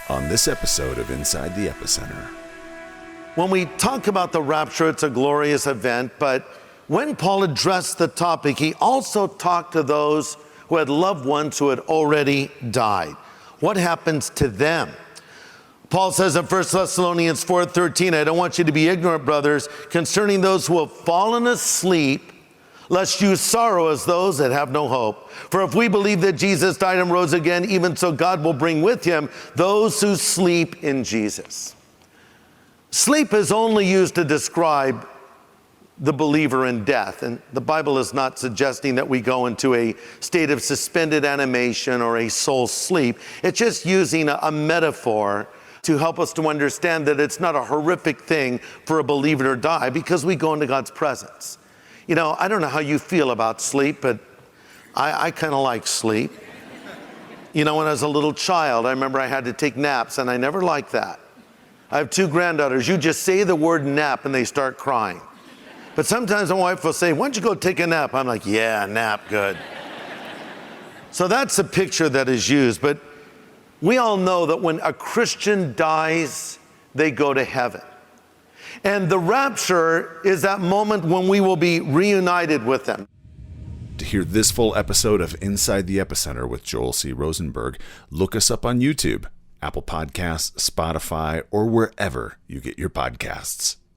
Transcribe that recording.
on this episode of Inside the Epicenter. When we talk about the rapture, it's a glorious event, but when Paul addressed the topic, he also talked to those who had loved ones who had already died. What happens to them? Paul says in 1 Thessalonians 4:13, I don't want you to be ignorant, brothers, concerning those who have fallen asleep, lest you sorrow as those that have no hope. For if we believe that Jesus died and rose again, even so God will bring with him those who sleep in Jesus. Sleep is only used to describe the believer in death. And the Bible is not suggesting that we go into a state of suspended animation or a soul sleep. It's just using a metaphor to help us to understand that it's not a horrific thing for a believer to die because we go into God's presence. You know, I don't know how you feel about sleep, but I kind of like sleep. You know, when I was a little child, I remember I had to take naps, and I never liked that. I have two granddaughters. You just say the word nap, and they start crying. But sometimes my wife will say, why don't you go take a nap? I'm like, yeah, nap, good. So that's a picture that is used. But we all know that when a Christian dies, they go to heaven. And the rapture is that moment when we will be reunited with them. To hear this full episode of Inside the Epicenter with Joel C. Rosenberg, look us up on YouTube, Apple Podcasts, Spotify, or wherever you get your podcasts.